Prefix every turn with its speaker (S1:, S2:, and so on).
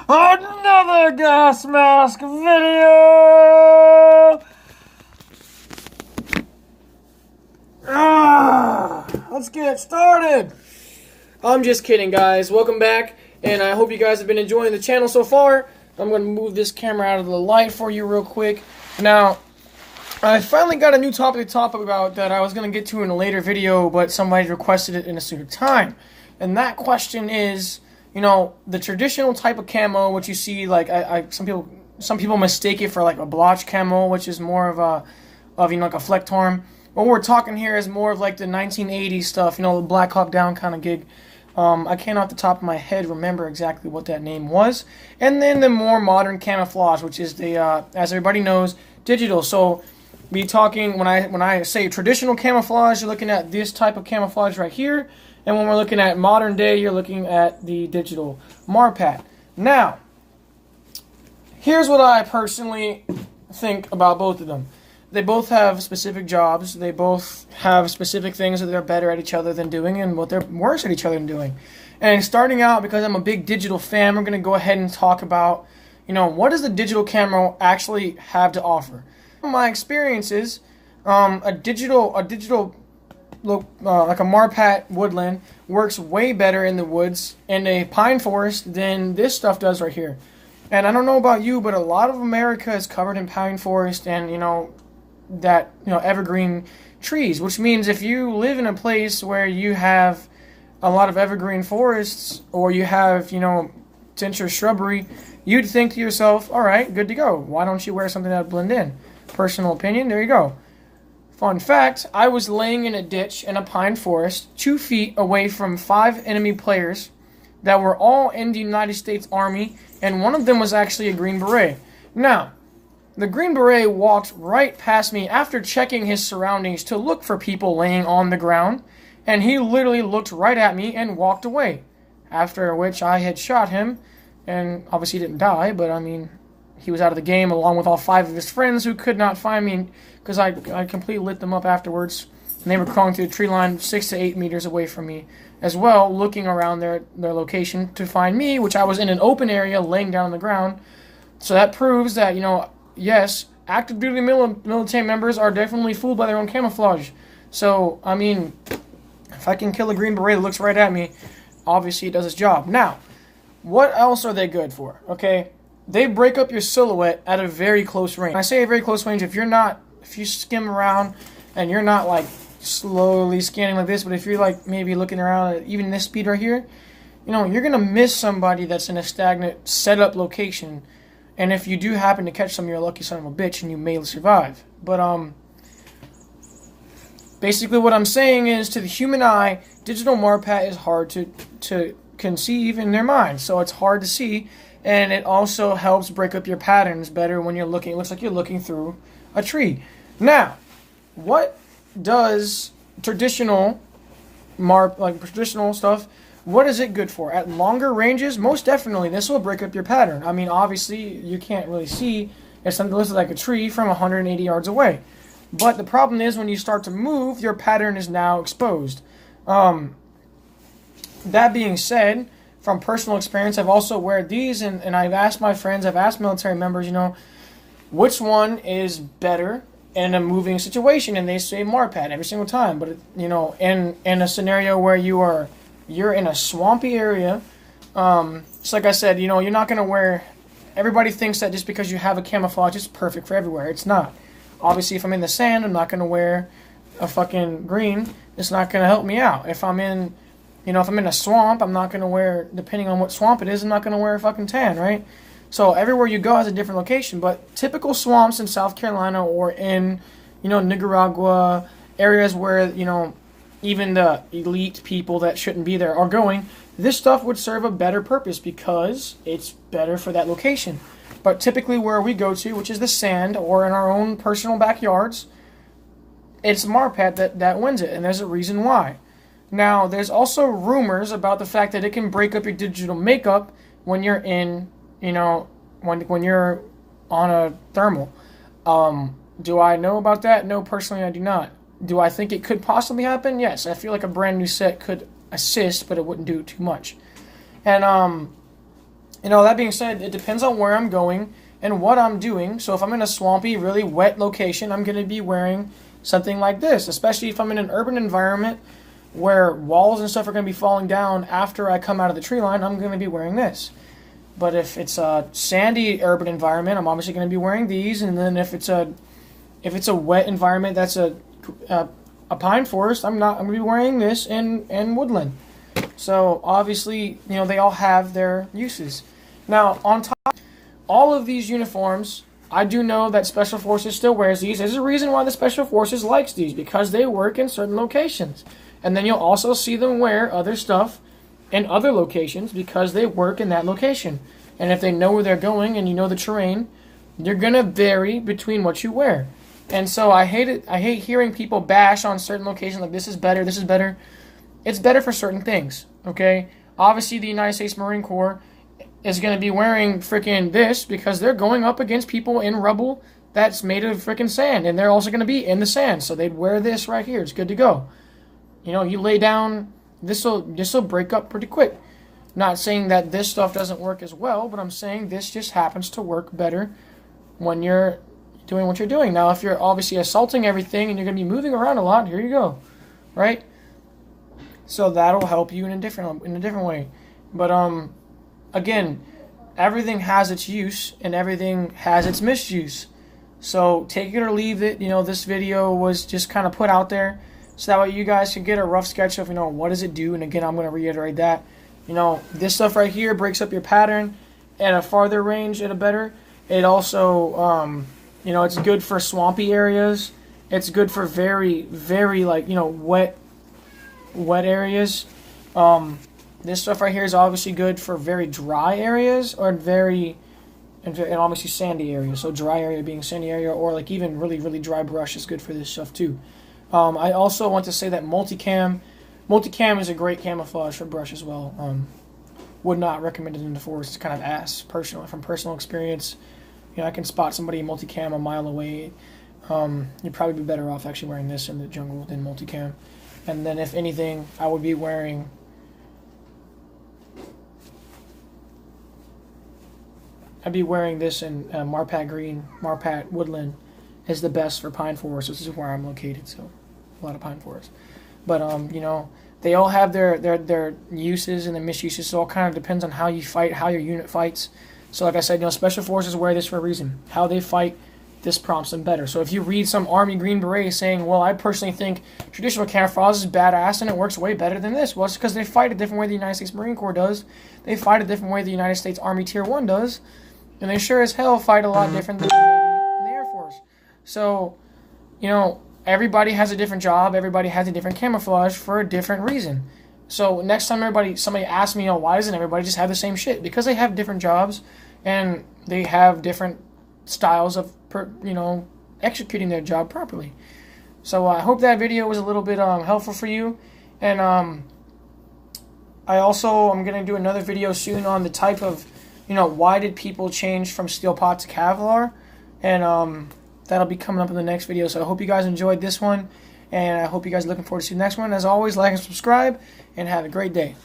S1: Another gas mask video! Let's get started! I'm just kidding, guys. Welcome back, and I hope you guys have been enjoying the channel so far. I'm going to move this camera out of the light for you real quick. Now, I finally got a new topic to talk about that I was going to get to in a later video, but somebody requested it in a sooner time. And that question is, you know, the traditional type of camo, which you see, like, some people mistake it for like a blotch camo, which is more of you know, like a Flecktorm. What we're talking here is more of like the 1980s stuff, you know, the Black Hawk Down kind of gig. I can't off the top of my head remember exactly what that name was. And then the more modern camouflage, which is the, as everybody knows, digital. So, be talking, when I say traditional camouflage, you're looking at this type of camouflage right here. And when we're looking at modern day, you're looking at the digital Marpat. Now, here's what I personally think about both of them. They both have specific jobs. They both have specific things that they're better at each other than doing and what they're worse at each other than doing. And starting out, because I'm a big digital fan, we're going to go ahead and talk about, you know, what does the digital camo actually have to offer? From my experiences, a digital look, like a Marpat woodland works way better in the woods in a pine forest than this stuff does right here. And I don't know about you, but a lot of America is covered in pine forest and, you know, that, you know, evergreen trees, which means if you live in a place where you have a lot of evergreen forests, or you have, you know, denser shrubbery, you'd think to yourself, all right, good to go. Why don't you wear something that would blend in? Personal opinion, there you go. Fun fact, I was laying in a ditch in a pine forest 2 feet away from 5 enemy players that were all in the United States Army, and one of them was actually a Green Beret. Now, the Green Beret walked right past me after checking his surroundings to look for people laying on the ground, and he literally looked right at me and walked away. After which I had shot him, and obviously he didn't die, but I mean, he was out of the game along with all 5 of his friends who could not find me because I completely lit them up afterwards. And they were crawling through the tree line 6 to 8 meters away from me as well, looking around their location to find me, which I was in an open area laying down on the ground. So that proves that, you know, yes, active duty military members are definitely fooled by their own camouflage. So, I mean, if I can kill a Green Beret that looks right at me, obviously it does its job. Now, what else are they good for? Okay, they break up your silhouette at a very close range. When I say a very close range, if you skim around and you're not like slowly scanning like this, but if you're like maybe looking around at even this speed right here, you know, you're gonna miss somebody that's in a stagnant setup location. And if you do happen to catch them, you're a lucky son of a bitch and you may survive. But basically what I'm saying is, to the human eye, digital Marpat is hard to conceive in their mind. So it's hard to see, and it also helps break up your patterns better when you're looking. It looks like you're looking through a tree. Now, what does traditional traditional stuff, what is it good for? At longer ranges, most definitely, this will break up your pattern. I mean, obviously, you can't really see if something looks like a tree from 180 yards away. But the problem is, when you start to move, your pattern is now exposed. That being said, from personal experience, I've also wear these, and I've asked my friends, I've asked military members, you know, which one is better in a moving situation, and they say Marpat every single time. But, you know, in a scenario where you're in a swampy area, just like I said, you know, you're not going to wear, everybody thinks that just because you have a camouflage, it's perfect for everywhere. It's not. Obviously, if I'm in the sand, I'm not going to wear a fucking green. It's not going to help me out. If I'm in, you know, if I'm in a swamp, I'm not going to wear, depending on what swamp it is, I'm not going to wear a fucking tan, right? So everywhere you go has a different location, but typical swamps in South Carolina or in, you know, Nicaragua, areas where, you know, even the elite people that shouldn't be there are going, this stuff would serve a better purpose because it's better for that location. But typically where we go to, which is the sand or in our own personal backyards, it's Marpat that wins it, and there's a reason why. Now, there's also rumors about the fact that it can break up your digital makeup when you're in, you know, when you're on a thermal. Do I know about that? No, personally I do not. Do I think it could possibly happen? Yes, I feel like a brand new set could assist, but it wouldn't do too much. And that being said, it depends on where I'm going and what I'm doing. So if I'm in a swampy, really wet location, I'm going to be wearing something like this, especially if I'm in an urban environment where walls and stuff are going to be falling down after I come out of the tree line. I'm going to be wearing this. But if it's a sandy urban environment, I'm obviously going to be wearing these. And then if it's a wet environment that's a pine forest, I'm going to be wearing this and woodland. So obviously, they all have their uses. Now, on top of all of these uniforms, I do know that Special Forces still wears these. There's a reason why the Special Forces likes these, because they work in certain locations. And then you'll also see them wear other stuff in other locations because they work in that location. And if they know where they're going and you know the terrain, you're going to vary between what you wear. And so I hate hearing people bash on certain locations like this is better, this is better. It's better for certain things, okay? Obviously, the United States Marine Corps is going to be wearing freaking this because they're going up against people in rubble that's made of freaking sand, and they're also going to be in the sand, so they'd wear this right here. It's good to go. You lay down, this'll break up pretty quick. Not saying that this stuff doesn't work as well, but I'm saying this just happens to work better when you're doing what you're doing. Now, if you're obviously assaulting everything and you're going to be moving around a lot, here you go, right? So that'll help you in a different way. But again, everything has its use and everything has its misuse. So take it or leave it. This video was just kind of put out there so that way you guys can get a rough sketch of what does it do. And again, I'm going to reiterate that this stuff right here breaks up your pattern at a farther range at a better. It also it's good for swampy areas. It's good for very, very wet areas. This stuff right here is obviously good for very dry areas and obviously sandy areas. So dry area being sandy area, or even really, really dry brush is good for this stuff too. I also want to say that multicam is a great camouflage for brush as well. Would not recommend it in the forest. It's kind of ass, from personal experience. I can spot somebody in multicam a mile away. You'd probably be better off actually wearing this in the jungle than multicam. And then if anything, I would be wearing this in Marpat Green. Marpat Woodland is the best for pine forest. This is where I'm located, so a lot of pine forest. But they all have their uses and their misuses. So it all kind of depends on how you fight, how your unit fights. So like I said, Special Forces wear this for a reason. How they fight, this prompts them better. So if you read some Army Green Beret saying, well, I personally think traditional camouflage is badass and it works way better than this. Well, it's because they fight a different way the United States Marine Corps does. They fight a different way the United States Army Tier 1 does. And they sure as hell fight a lot different than the Navy and the Air Force. So, everybody has a different job. Everybody has a different camouflage for a different reason. So next time somebody asks me, why doesn't everybody just have the same shit? Because they have different jobs and they have different styles of executing their job properly. So I hope that video was a little bit helpful for you. And I'm going to do another video soon on the type of why did people change from steel pot to Kevlar, and that'll be coming up in the next video. So I hope you guys enjoyed this one, and I hope you guys are looking forward to see the next one. As always, like and subscribe, and have a great day.